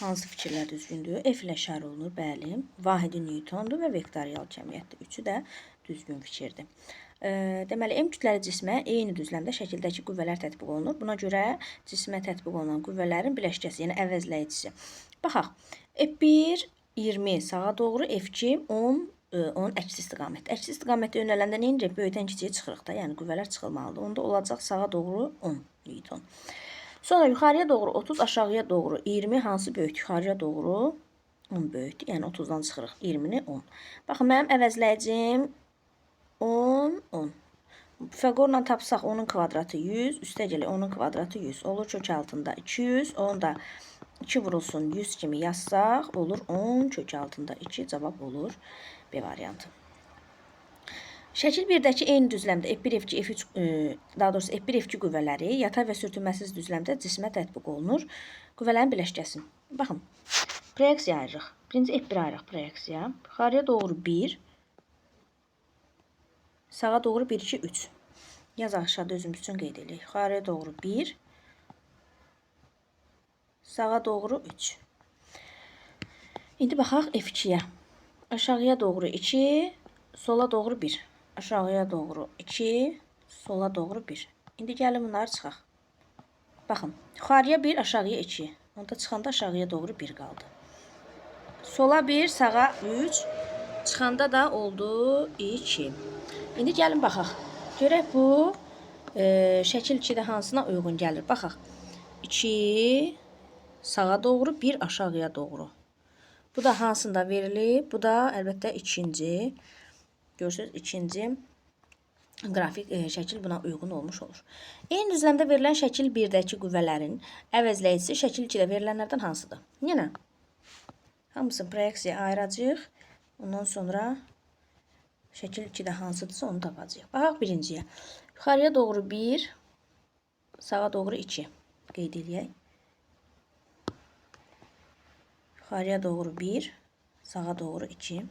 hansı fikirlər düzgündür? F ilə şər olunur, bəli. Vahidi Newtondur və vektorial cəmiyyətdir. Üçü də düzgün fikirdir. Deməli, M kütləli cismə eyni düzləmdə şəkildəki qüvvələr tətbiq olunur. Buna görə cismə tətbiq olunan qüvvələrin biləşkəsi, yəni əvəzləyicisi. Baxaq, F1 20 sağa doğru, F2 10 onun əksi istiqamətdə. Əksi istiqamətdə yönələndə nə edirik? Böyükdən kiçiyə çıxırıq da, yəni qüvvələr çıxılmalıdır. Onda olacaq sağa doğru 10 Newton. Sonra yuxarıya doğru 30, aşağıya doğru 20, hansı böyükdür? Yuxarıya doğru 10 böyükdür. Yəni 30-dan çıxırıq 20-ni 10. Baxın, mənim əvəzləyicim 10, 10. Pifaqorla tapsaq 10-un kvadratı 100, üstə gəlir 10-un kvadratı 100. Olur kök altında 200, onu da 2 vurulsun 100 kimi yazsaq, olur 10 kök altında 2, cavab olur B variantı. Şəkil 1-dəki eyni düzləmdə F1, F2, F3, daha doğrusu F1, F2 qüvvələri yatay və sürtünməsiz düzləmdə cismə tətbiq olunur. Qüvvələrin biləşkəsi. Baxın, proyeksiya ayırırıq. Birinci F1 ayırıq proyeksiya. Yuxarıya doğru 1, sağa doğru 1, 2, 3. Yaz aşağıda özümüz üçün qeyd edirik. Yuxarıya doğru 1, sağa doğru 3. İndi baxaq F2-yə. Aşağıya doğru 2, sola doğru 1. Aşağıya doğru 2, sola doğru 1. İndi gəlin bunları çıxaq. Baxın, yuxarıya 1, aşağıya 2. Onda çıxanda aşağıya doğru 1 qaldı. Sola 1, sağa 3. Çıxanda da oldu 2. İndi gəlin baxaq. Görək bu şəkil 2-də hansına uyğun gəlir. Baxaq. 2 sağa doğru, 1 aşağıya doğru. Bu da hansında verilib? Bu da əlbəttə ikinci. Görürsünüz, ikinci qrafik şəkil buna uyğun olmuş olur. Eyni düzləmdə verilən şəkil 1-dəki qüvvələrin əvəzləyicisi şəkil 2-də verilənlərdən hansıdır? Yenə hamısını proyeksiya ayıracağıq. Ondan sonra şəkil 2-də hansıdırsa onu tapacağıq. Baxaq birinciyə. Yuxarıya doğru 1, sağa doğru 2. Qeyd edək. Yuxarıya doğru 1, sağa doğru 2.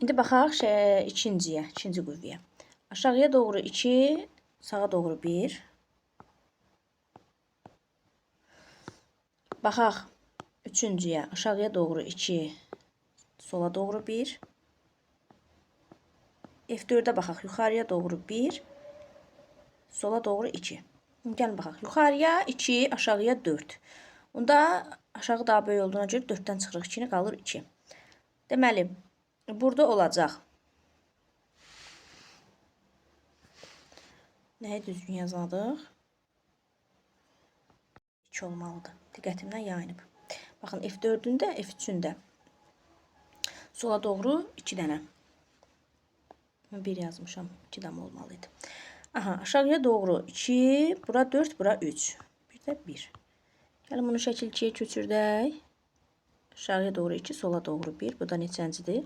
İndi baxaq ikinciyə, ikinci qüvvəyə. Aşağıya doğru 2, sağa doğru 1. Baxaq üçüncüyə. Aşağıya doğru 2, sola doğru 1. F4-ə baxaq. Yuxarıya doğru 1, sola doğru 2. Gəlin baxaq. Yuxarıya 2, aşağıya 4. Onda aşağı daha böyük olduğuna görə 4-dən çıxırıq 2-ni, qalır 2. Deməli, burada olacaq. Nəyi düzgün yazadıq? 2 olmalıdır. Diqqətimdən yayınıb. Baxın, F4-ün də, F3-ün də. Sola doğru 2 dənə. 1 yazmışam. 2 dənə olmalıydı. Aha, aşağıya doğru 2, bura 4, bura 3. Bir də 1. Gəlin bunu şəkil 2-yə köçürdək. Aşağıya doğru 2, sola doğru 1. Bu da neçəncidir?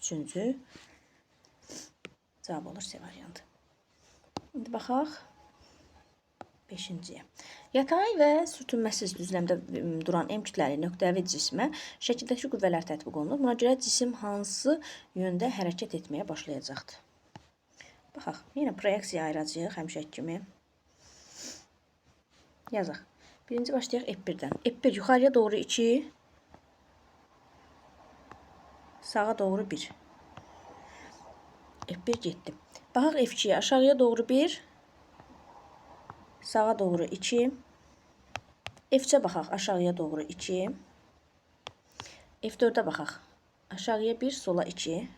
3-cü. Cavab olur C variantı. İndi baxaq 5-ciyə. Yatay və sürtünməsiz düzləmdə duran M kütləli nöqtəvi cismə şəkildəki qüvvələr tətbiq olunur. Buna görə cisim hansı yöndə hərəkət etməyə başlayacaqdır? Baxaq, yenə proyeksiya ayıracağıq həmişəki kimi. Yazaq. Birinci başlayaq F1-dən. F1 yuxarıya doğru 2, sağa doğru 1. F1 getdi. Baxaq F2-yə. Aşağıya doğru 1, sağa doğru 2. F3-ə baxaq. Aşağıya doğru 2. F4-ə baxaq. Aşağıya 1, sola 2.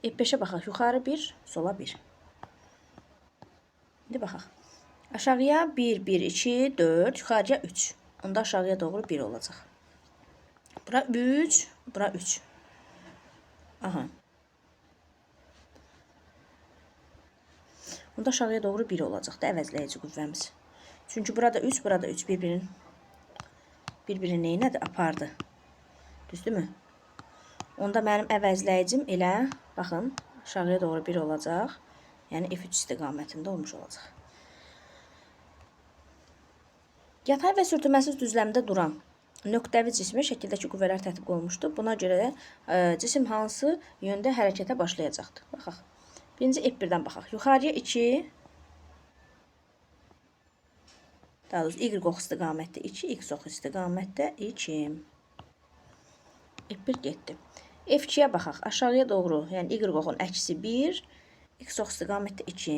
F5-ə baxaq. Yuxarı 1, sola 1. İndi baxaq. Aşağıya 1, 1, 2, 4. Yuxarıya 3. Onda aşağıya doğru 1 olacaq. Bura 3, bura 3. Aha. Onda aşağıya doğru 1 olacaq da əvəzləyici qüvvəmiz. Çünki burada 3, burada 3 bir-birini neynədir? Apardı. Düzdürmü? Onda mənim əvəzləyicim elə, baxın, aşağıya doğru 1 olacaq. Yəni F3 istiqamətində olmuş olacaq. Yatay və sürtünməsiz düzləmdə duran nöqtəvi cismə şəkildəki qüvvələr tətbiq olunmuşdur. Buna görə cisim hansı yöndə hərəkətə başlayacaqdır? Baxaq. Birinci F1-dən baxaq. Yuxarıya 2, Daha doğrusu y ox istiqamətdə 2, x ox istiqamətdə 2. F1 getdi. F2-yə baxaq. Aşağıya doğru, yəni y oxun əksi 1, x ox istiqamətdə 2.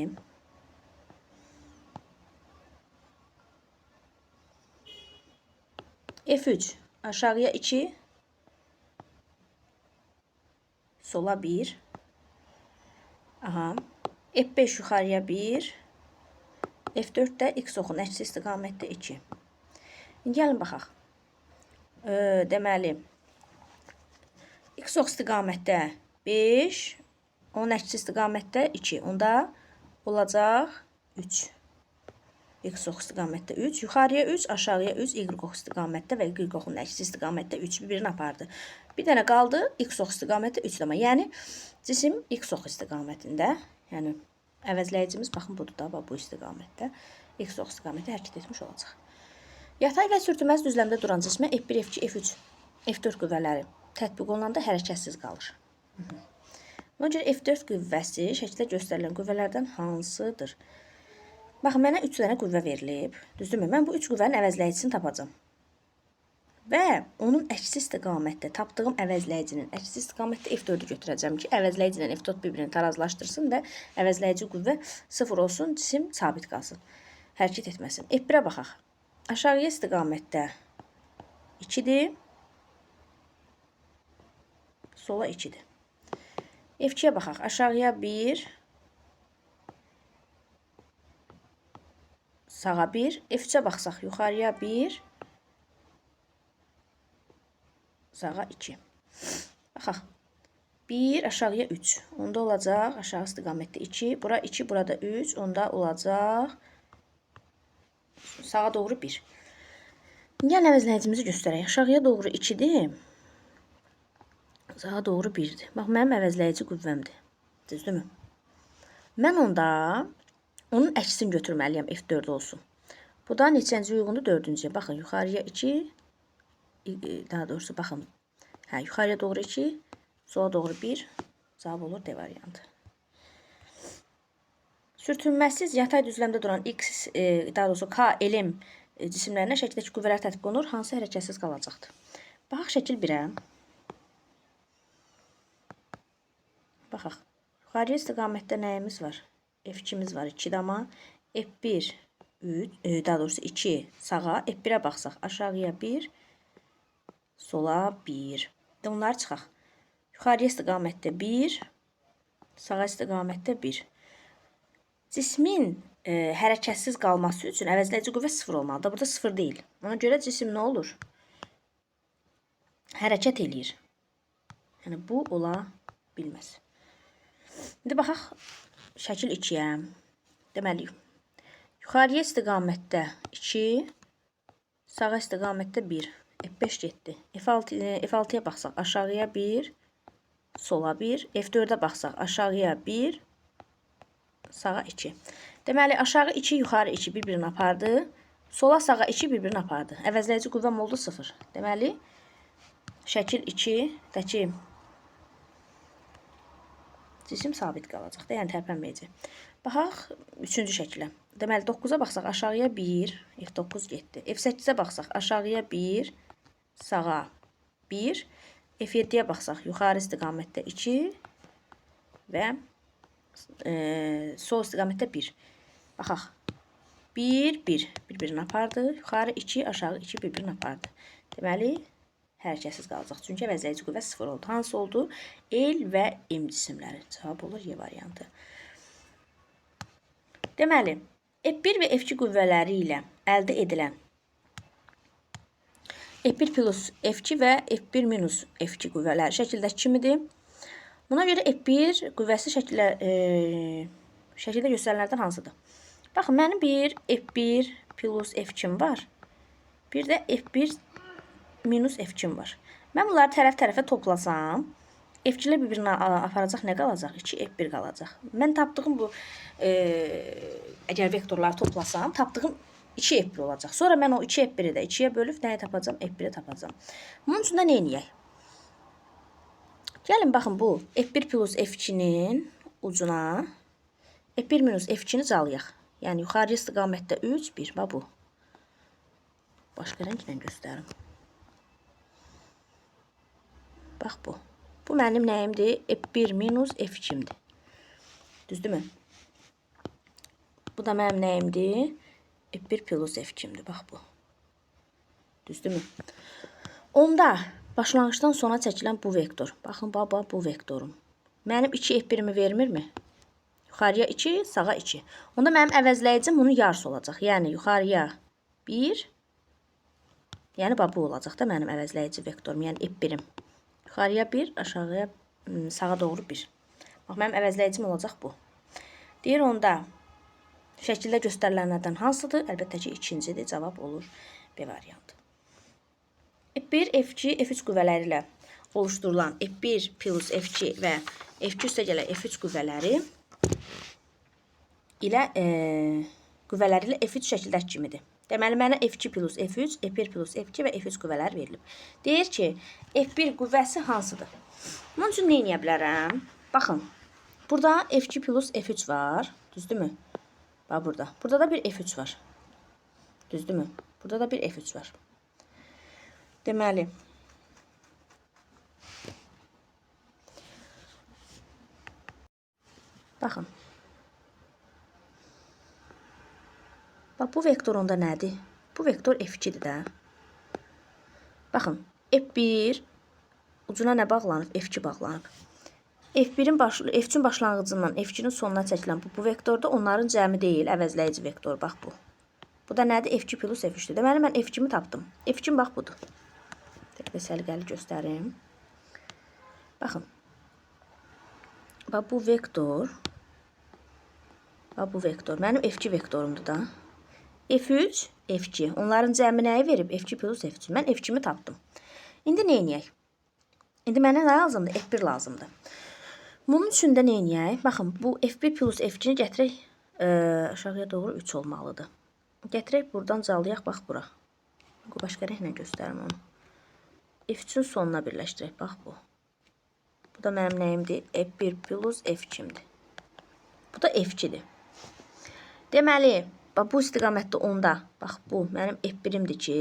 F3 aşağıya 2, sola 1. Aha. F5 yuxarıya 1. F4 də x oxun əksi istiqamətdə 2. İndi gəlin baxaq. Deməli, x ox istiqamətdə 5, onun əksi istiqamətdə 2. Onda olacaq 3. X ox istiqamətdə 3, yuxarıya 3, aşağıya 3, y ox istiqamətdə və y oxun əksi istiqamətdə 3 bir-birini apardı. Bir dənə qaldı x ox istiqamətdə 3 dama. Yəni cisim x ox istiqamətində, yəni əvəzləyicimiz baxın budur da, bu istiqamətdə x ox istiqamətdə hərəkət etmiş olacaq. Yatay və sürtünməz düzləmdə duran cismə F1, F2, F3, F4 qüvvələri tətbiq olunanda hərəkətsiz qalır. Ona görə F4 qüvvəsi şəkildə göstərilən qüvvələrdən hansıdır? Baxın, mənə 3 dənə qüvvə verilib. Düzdürmü? Mən bu 3 qüvvənin əvəzləyicisini tapacağım. Və onun əksi istiqamətdə tapdığım əvəzləyicinin əksi istiqamətdə F4-ü götürəcəm ki, əvəzləyici ilə F4 bir-birini tarazlaşdırsın və əvəzləyici qüvvə 0 olsun, cisim sabit qalsın, hərəkət etməsin. F1-ə baxaq. Aşağıya istiqamətdə 2-dir, sola 2-dir. F2-yə baxaq. Aşağıya 1, sağa 1. F3-ə baxsaq, yuxarıya 1, sağa 2. Baxaq. 1, aşağıya 3. Onda olacaq, aşağı istiqamətdə 2. Bura 2, burada 3. Onda olacaq, sağa doğru 1. Yəni əvəzləyicimizi göstərək. Aşağıya doğru 2-dir. Sağa doğru 1-dir. Bax, mənim əvəzləyici qüvvəmdir. Düzdürmü? Mən onda onun əksini götürməliyəm, F4 olsun. Bu da neçənci uyğundur? 4-cüyə. Baxın, yuxarıya 2, daha doğrusu baxın. Hə, yuxarıya doğru 2, sola doğru 1. Cavab olur D variantı. Sürtünməsiz yatay düzləmdə duran X, daha doğrusu K, elm cisimlərinə şəkildəki qüvvələr tətbiq olunur. Hansı hərəkətsiz qalacaqdır? Baxaq şəkil 1-ə. Baxaq. Yuxarıya istiqamətdə nəyimiz var? F2-miz var 2 dama. F1, 3, daha doğrusu 2 sağa. F1-ə baxsaq aşağıya 1, sola 1. Bunları çıxaq. Yuxarıya istiqamətdə 1, sağa istiqamətdə 1. Cismin hərəkətsiz qalması üçün əvəzləyici qüvvə 0 olmalıdır. Burada 0 deyil. Ona görə cisim nə olur? Hərəkət eləyir. Yəni bu ola bilməz. İndi baxaq şəkil 2-yə. Deməli, yuxarıya istiqamətdə 2, sağa istiqamətdə 1. F5 getdi. F6-ya baxsaq aşağıya 1, sola 1. F4-ə baxsaq aşağıya 1, sağa 2. Deməli, aşağı 2, yuxarı 2 bir-birini apardı. Sola sağa 2 bir-birini apardı. Əvəzləyici qüvvəm oldu 0. Deməli, şəkil 2-dəki cisim sabit qalacaq da, yəni tərpənməyəcək. Baxaq 3-cü şəkilə. Deməli, 9-a baxsaq aşağıya 1, F9 getdi. F8-ə baxsaq aşağıya 1, sağa 1. F7-yə baxsaq yuxarı istiqamətdə 2 və sol istiqamətdə 1. Baxaq. 1, 1 bir-birini apardı. Yuxarı 2, aşağı 2 bir-birini apardı. Deməli, hərəkətsiz qalacaq. Çünki əvəzləyici qüvvə 0 oldu. Hansı oldu? L və M cisimləri. Cavab olur Y variantı. Deməli, F1 və F2 qüvvələri ilə əldə edilən F1 plus F2 və F1 minus F2 qüvvələri şəkildə kimidir? Buna görə F1 qüvvəsi şəkildə göstərilənlərdən hansıdır? Baxın, mənim bir F1 plus F2 var. Bir də F1 minus F2 var. Mən bunları tərəf-tərəfə toplasam, F2-lər bir-birinə aparacaq nə qalacaq? 2F1 qalacaq. Mən tapdığım bu, əgər vektorları toplasam, tapdığım 2F1 olacaq. Sonra mən o 2F1-i də 2-yə bölüb nəyə tapacam? F1-i tapacam. Bunun üçün də nə edəyək? Gəlin, baxın, bu F1 plus F2-nin ucuna F1 minus F2-ni calayaq. Yəni, yuxarı istiqamətdə 3, 1, bu. Başqa rənglə göstərim. Bax bu. Bu mənim nəyimdir? F1 minus F2'imdir. Düzdürmü? Bu da mənim nəyimdir? F1 plus F2'imdir. Bax bu. Düzdürmü? Onda başlanğıçdan sona çəkilən bu vektor. Baxın, baba, bu vektorum. Mənim 2 F1'imi vermirmi? Yuxarıya 2, sağa 2. Onda mənim əvəzləyicim bunun yarısı olacaq. Yəni yuxarıya 1, yəni bu olacaq da mənim əvəzləyici vektorum. Yəni F1'im. Yuxarıya 1, aşağıya sağa doğru 1. Bax, mənim əvəzləyicim olacaq bu. Deyir, onda şəkildə göstərilənlərdən hansıdır? Əlbəttə ki, ikincidir. Cavab olur B variantı. F1, F2, F3 qüvvələri ilə oluşturulan F1 plus F2 və F2 üstəgələ F3 qüvvələri ilə F3 şəkildəki kimidir. Deməli, mənə F2 plus F3, F1 plus F2 və F3 qüvvələri verilib. Deyir ki, F1 qüvvəsi hansıdır? Bunun üçün nə edə bilərəm? Baxın, burada F2 plus F3 var. Düzdürmü? Bax, burada. Burada da bir F3 var. Düzdürmü? Burada da bir F3 var. Deməli, baxın. Bax, bu vektor onda nədir? Bu vektor F2'dir də. Baxın, F1 ucuna nə bağlanıb? F2 bağlanıb. F3'ün başlanğıcından F2'nin sonuna çəkilən bu vektorda onların cəmi deyil, əvəzləyici vektor. Bax bu. Bu da nədir? F2 plus F3'dür. Deməli, mən F2'mi tapdım. F2'm bax budur. Təkcə səliqəli göstərim. Baxın. Bax, bu vektor. Bax, bu vektor. Mənim F2 vektorumdur da. F3, F2. Onların cəmi nəyi verib? F2 plus F3. Mən F2'mi tapdım. İndi nə edək? İndi mənə nə lazımdır? F1 lazımdır. Bunun üçün də nə edək? Baxın, bu F1 plus F2'ni gətirək aşağıya doğru 3 olmalıdır. Gətirək buradan calayaq, bax bura. Başqa rənglə göstərim onu. F3'ün sonuna birləşdirək. Bax bu. Bu da mənim nəyimdir? F1 plus F2'imdir. Bu da F2'dir. Deməli, bu istiqamətdə onda, bax bu mənim F1'imdir ki,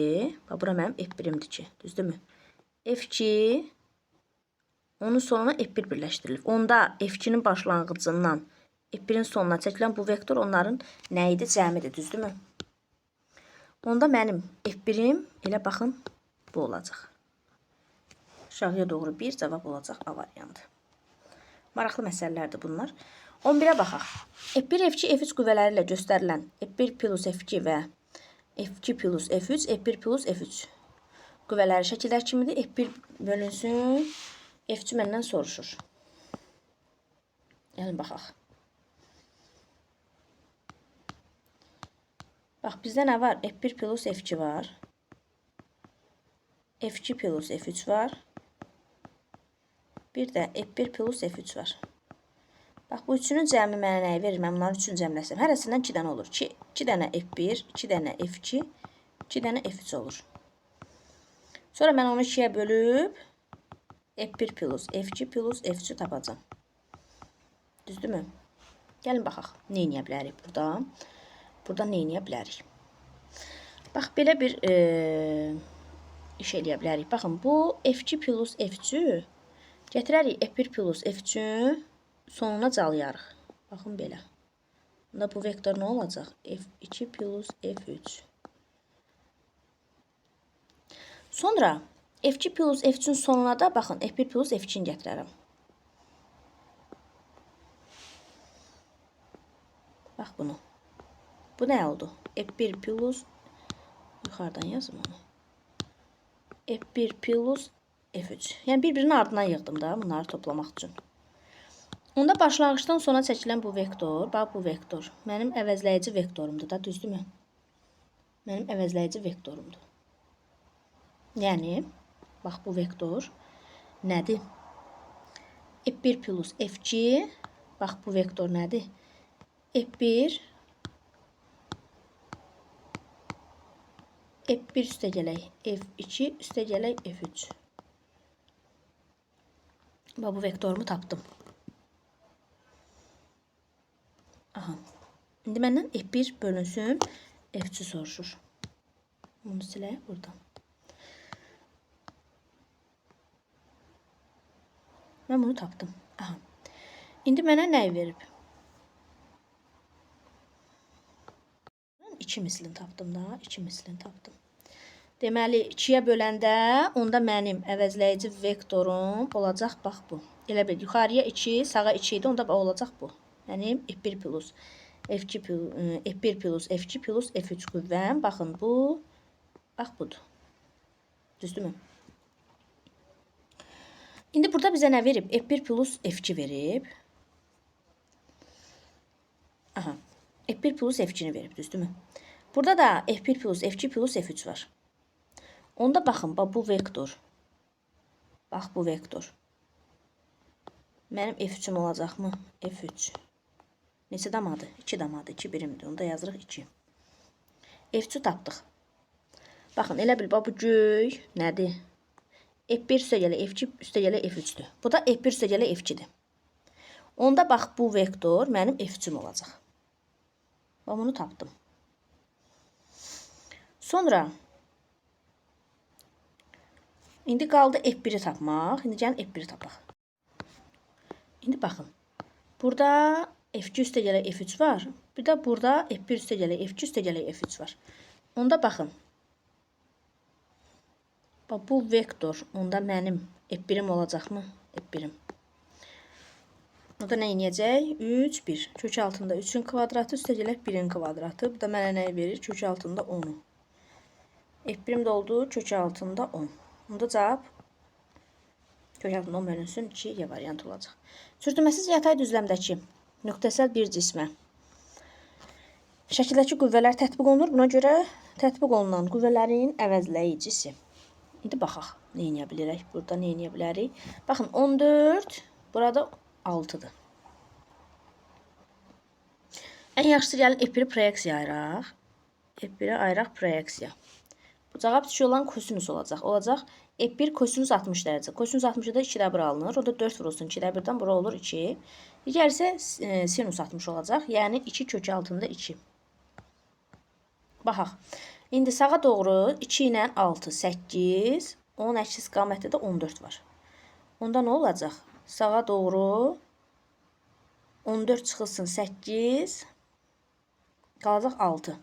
bax bura mənim F1'imdir ki, düzdürmü? F2, onun sonuna F1 birləşdirilib. Onda F2'nin başlanğıcından F1'in sonuna çəkilən bu vektor onların nəyidir? Cəmidir, düzdürmü? Onda mənim F1'im elə baxın bu olacaq. Aşağıya doğru 1 cavab olacaq A variantı. Maraqlı məsələlərdir bunlar. 11'ə baxaq. F1, F2, F3 qüvvələri ilə göstərilən F1 plus F2 və F2 plus F3, F1 plus F3 qüvvələri şəkillər kimidir? F1 bölünsün. F3 məndən soruşur. Gəlin baxaq. Bax, bizdə nə var? F1 plus F2 var. F2 plus F3 var. Bir də F1 plus F3 var. Bax, bu üçünün cəmi mənə nəyi verir? Mən bunların üçün cəmləsəm. Hərəsindən 2 dənə olur. 2 dənə F1, 2 dənə F2, 2 dənə F3 olur. Sonra mən onu 2'yə bölüb F1 plus F2 plus F3 tapacam. Düzdürmü? Gəlin baxaq. Nə edə bilərik burada? Burada nə edə bilərik? Bax, belə bir iş eləyə bilərik. Baxın, bu F2 plus F3 gətirərik F1 plus F3 sonuna calayarıq. Baxın, belə. Bunda bu vektor nə olacaq? F2 plus F3. Sonra F2 plus F3'ün sonuna da baxın, F1 plus F2'ni gətirərəm. Bax bunu. Bu nə oldu? F1 plus, yuxarıdan yazım onu. F1 plus F3. Yəni bir-birinin ardından yığdım da bunları toplamaq üçün. Onda başlanğıçdan sona çəkilən bu vektor, bax bu vektor mənim əvəzləyici vektorumdur da, düzdürmü? Mənim əvəzləyici vektorumdur. Yəni, bax bu vektor nədir? F1 plus F2, bax bu vektor nədir? F1 F1 üstəgələk F2 üstəgələk F3. Bax bu vektorumu tapdım. Aha. İndi məndən F1 bölünsün F3 soruşur. Bunu silək buradan. Mən bunu tapdım. Aha. İndi mənə nəyi verib? 2 mislini tapdım da. 2 mislini tapdım. Deməli, 2-yə böləndə onda mənim əvəzləyici vektorum olacaq, bax bu. Elə bil, yuxarıya 2, sağa 2 idi, onda olacaq bu. Mənim F1 plus F2 plus F2 plus F3 qüvvəm. Baxın, bu, bax budur. Düzdürmü? İndi burada bizə nə verib? F1 plus F2 verib. Aha. F1 plus F2'ni verib, düzdürmü? Burada da F1 plus F2 plus F3 var. Onda baxın, bax bu vektor. Bax bu vektor. Mənim F3'üm olacaqmı? F3. Neçə damadı? 2 damadı. 2 birimdir. Onda yazırıq 2. F3'ü tapdıq. Baxın, elə bil, bax bu göy nədir? F1 üstəgələ F2 üstəgələ F3'dür. Bu da F1 üstəgələ F2'dir. Onda bax bu vektor mənim F3'üm olacaq. Bax bunu tapdım. Sonra indi qaldı F1'i tapmaq. İndi gəlin F1'i tapaq. İndi baxın. Burada F2 üstəgələ F3 var. Bir də burada F1 üstəgələ F2 üstəgələ F3 var. Onda baxın. Bax bu vektor onda mənim F1'im olacaqmı? F1'im. Burada nə inəcək? 3, 1. Kök altında 3'ün kvadratı üstəgələ 1'in kvadratı. Bu da mənə nəyi verir? Kök altında 10'u. F1'im də oldu kök altında 10. Bunda cavab kök altında 10 bölünsün 2 variant olacaq. Sürtünməsiz yatay düzləmdəki nöqtəsəl bir cismə şəkildəki qüvvələr tətbiq olunur. Buna görə tətbiq olunan qüvvələrin əvəzləyicisi. İndi baxaq, nə edə bilərik? Burada nə edə bilərik? Baxın, 14, burada 6'dır. Ən yaxşısı gəlin F1'i proyeksiya ayıraq. F1'i ayıraq proyeksiya. Bu cavab düşük olan kosinus olacaq. Olacaq F1 kosinus 60 dərəcə. Kosinus 60'da 2'də 1 alınır. O da 4 vurulsun. 2'də 1'dən bura olur 2. Digər isə sinus 60 olacaq. Yəni 2 kök altında 2. Baxaq. İndi sağa doğru 2 ilə 6, 8. Onun əks istiqamətdə də 14 var. Onda nə olacaq? Sağa doğru 14 çıxılsın 8. Qalacaq 6.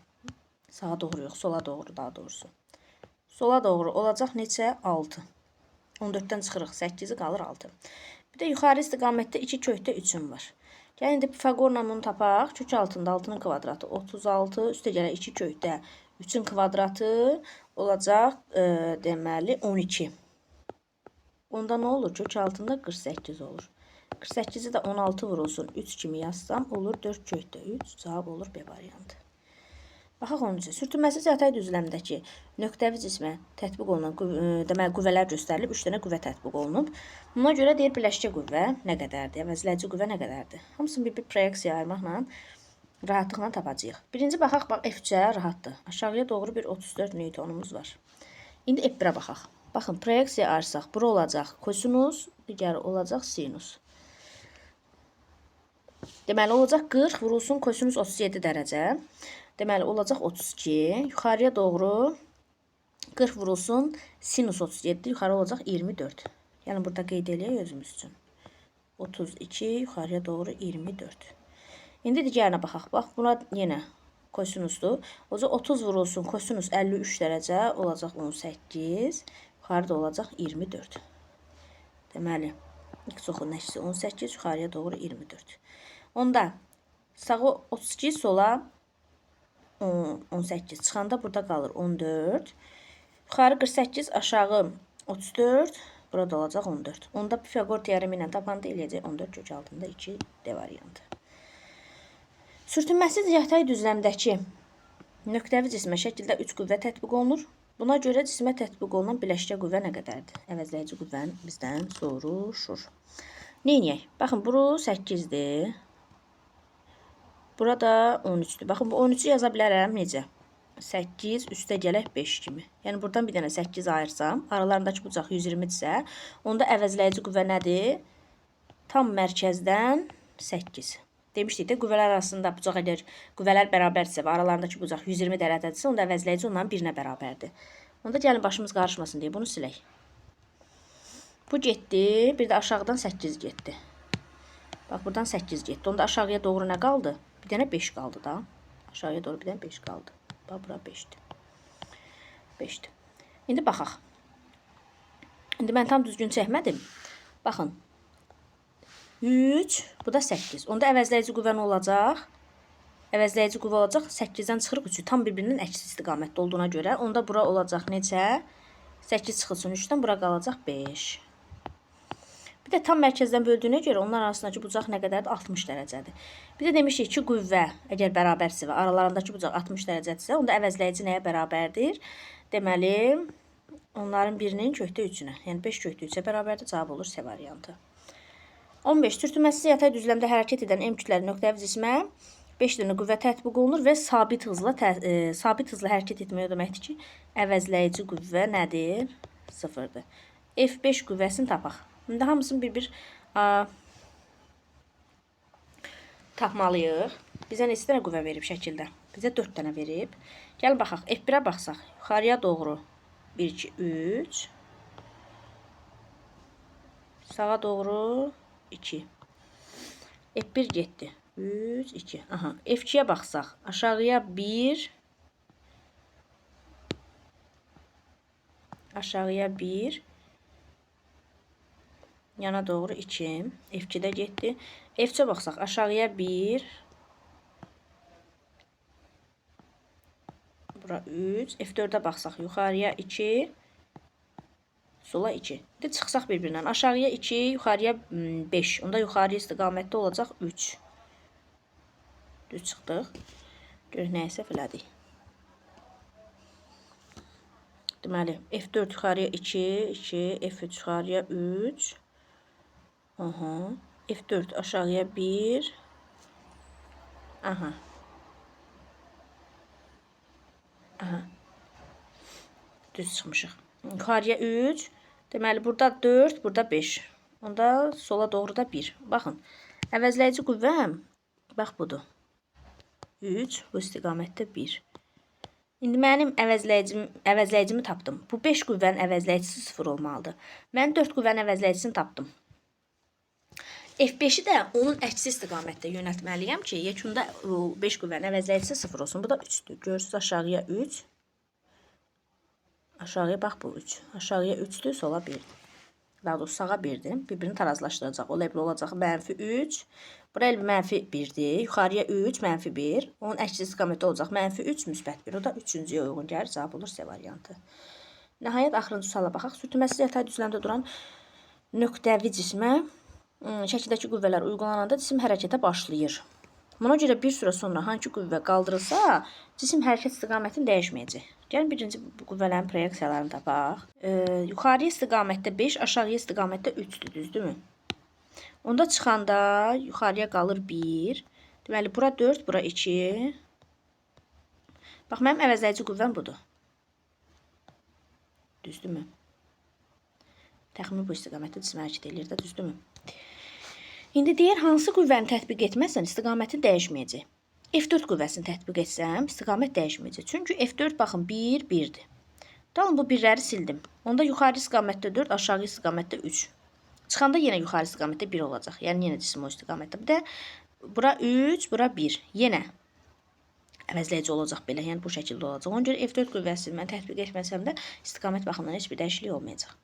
Sağa doğru yox, sola doğru daha doğrusu. Sola doğru olacaq neçə? 6. 14'dən çıxırıq 8'i qalır 6. Bir də yuxarı istiqamətdə 2 kökdə 3'üm var. Gəlin indi Pifagorla bunu tapaq. Kök altında 6'nın kvadratı 36. Üstə gələ 2 kökdə 3'ün kvadratı olacaq deməli 12. Onda nə olur? Kök altında 48 olur. 48'i də 16 vurulsun 3 kimi yazsam olur 4 kökdə 3. Cavab olur B variantı. Baxaq onun üçün. Sürtünməsiz yatay düzləmdəki nöqtəvi cismə tətbiq olunan deməli qüvvələr göstərilib. 3 dənə qüvvə tətbiq olunub. Buna görə deyir birləşkə qüvvə nə qədərdir? Əvəzləyici qüvvə nə qədərdir? Hamısını bir proyeksiya ayırmaqla rahatlıqla tapacağıq. Birinci baxaq, bax F3-ə rahatdır. Aşağıya doğru bir 34 newtonumuz var. İndi F1'ə baxaq. Baxın, proyeksiya ayırsaq, bura olacaq kosinus, digəri olacaq sinus. Deməli olacaq 40 vurulsun kosinus 37 dərəcə. Deməli olacaq 32. Yuxarıya doğru 40 vurulsun sinus 37, yuxarı olacaq 24. Yəni burada qeyd eləyək özümüz üçün. 32 yuxarıya doğru 24. İndi digərinə baxaq. Bax buna yenə kosinusdur. Olacaq 30 vurulsun kosinus 53 dərəcə olacaq 18. Yuxarıda olacaq 24. Deməli x oxunun əksi 18, yuxarıya doğru 24. Onda sağı 32, sola 18 çıxanda burada qalır 14. Yuxarı 48, aşağı 34. Burada olacaq 14. Onda Pifagor teoremi ilə tapanda eləyəcək 14 kök altında 2 D variantı. Sürtünməsiz yatay düzləmdəki nöqtəvi cismə şəkildə 3 qüvvə tətbiq olunur. Buna görə cismə tətbiq olunan birləşkə qüvvə nə qədərdir? Əvəzləyici qüvvəni bizdən soruşur. Neyniyək? Baxın, bura 8'dir. Burada 13'dür. Baxın, bu 13'ü yaza bilərəm necə? 8 üstə gələk 5 kimi. Yəni buradan bir dənə 8 ayırsam, aralarındakı bucaq 120-dirsə, onda əvəzləyici qüvvə nədir? Tam mərkəzdən 8. Demişdik də, qüvvələr arasında bucaq əgər qüvvələr bərabərdirsə və aralarındakı bucaq 120 dərəcədirsə, onda əvəzləyici onların birinə bərabərdir. Onda gəlin başımız qarışmasın deyə bunu silək. Bu getdi, bir də aşağıdan 8 getdi. Bax, buradan 8 getdi. Onda aşağıya doğru nə qaldı? Bir dənə 5 qaldı da. Aşağıya doğru bir dənə 5 qaldı. Bax, bura 5'dir. 5'dir. İndi baxaq. İndi mən tam düzgün çəkmədim. Baxın. 3, bu da 8. Onda əvəzləyici qüvvə nə olacaq? Əvəzləyici qüvvə olacaq 8-dən çıxırıq 3-ü. Tam bir-birinin əksi istiqamətdə olduğuna görə. Onda bura olacaq necə? 8 çıxılsın 3-dən, bura qalacaq 5. Bir də tam mərkəzdən böldüyünə görə onlar arasındakı bucaq nə qədərdir? 60 dərəcədir. Bir də demişik ki, qüvvə əgər bərabərsə və aralarındakı bucaq 60 dərəcədirsə, onda əvəzləyici nəyə bərabərdir? Deməli, onların birinin kökdə 3-ünə, yəni 5 kökdə 3-ə bərabərdir. Cavab olur C variantı. 15. Sürtünməsiz yatay düzləmdə hərəkət edən M kütləli nöqtəvi cismə 5 dənə qüvvə tətbiq olunur və sabit hızla hərəkət etmək o deməkdir ki, əvəzləyici qüvvə nədir? 0-dır. F5 qüvvəsini tapaq. İndi hamısını bir-bir tapmalıyıq. Bizə neçə dənə qüvvə verib şəkildə? Bizə 4 dənə verib. Gəl baxaq. F1-ə baxsaq. Yuxarıya doğru 1, 2, 3. Sağa doğru 2. F1 getdi. 3, 2. Aha. F2'yə baxsaq. Aşağıya 1. Aşağıya 1. Yana doğru 2. F2'də getdi. F3'ə baxsaq. Aşağıya 1. Bura 3. F4'ə baxsaq. Yuxarıya 2. Sola 2. İndi çıxsaq bir-birindən. Aşağıya 2, yuxarıya 5. Onda yuxarı istiqamətdə olacaq 3. Düz çıxdıq. Görək nəyə səhv elədik. Deməli, F4 yuxarıya 2, 2, F3 yuxarıya 3. Aha. F4 aşağıya 1. Aha. Aha. Düz çıxmışıq. Yuxarıya 3. Deməli, burada 4, burada 5. Onda sola doğru da 1. Baxın, əvəzləyici qüvvəm, bax budur. 3, bu istiqamətdə 1. İndi mənim əvəzləyicimi tapdım. Bu 5 qüvvənin əvəzləyicisi 0 olmalıdır. Mən 4 qüvvənin əvəzləyicisini tapdım. F5'i də onun əksi istiqamətdə yönəltməliyəm ki, yekunda 5 qüvvənin əvəzləyicisi 0 olsun. Bu da 3'dür. Görürsünüz aşağıya 3. Aşağıya bax bu 3. Aşağıya 3'dür, sola 1'dir. Daha doğrusu sağa 1'dir. Bir-birini tarazlaşdıracaq. O level olacaq mənfi 3. Bura el mənfi 1'dir. Yuxarıya 3, mənfi 1. Onun əksi istiqamətdə olacaq mənfi 3, müsbət 1. O da 3-cüyə uyğun gəlir. Cavab olur C variantı. Nəhayət, axırıncı suala baxaq. Sürtünməsiz yatay düzləmdə duran nöqtəvi cismə şəkildəki qüvvələr uygulananda cisim hərəkətə başlayır. Buna görə bir süre sonra hangi qüvvə qaldırılsa, cisim hərəkət istiqamətini dəyişməyəcək. Gəlin birinci qüvvələrin proyeksiyalarını tapaq. Yuxarı istiqamətdə 5, aşağı istiqamətdə 3'dür, düzdürmü? Onda çıxanda yuxarıya qalır 1. Deməli, bura 4, bura 2. Bax, mənim əvəzləyici qüvvəm budur. Düzdürmü? Təxmini bu istiqamətdə cisim hərəkət edir də, düzdürmü? İndi deyər, hansı qüvvəni tətbiq etməsən, istiqaməti dəyişməyəcək. F4 qüvvəsini tətbiq etsəm, istiqamət dəyişməyəcək. Çünki F4 baxın 1, 1'dir. Dalın bu birləri sildim. Onda yuxarı istiqamətdə 4, aşağı istiqamətdə 3. Çıxanda yenə yuxarı istiqamətdə 1 olacaq. Yəni yenə cisim o istiqamətdə. Bir də bura 3, bura 1. Yenə əvəzləyici olacaq belə. Yəni bu şəkildə olacaq. Ona görə F4 qüvvəsini mən tətbiq etməsəm də istiqamət baxımından heç bir dəyişiklik olmayacaq.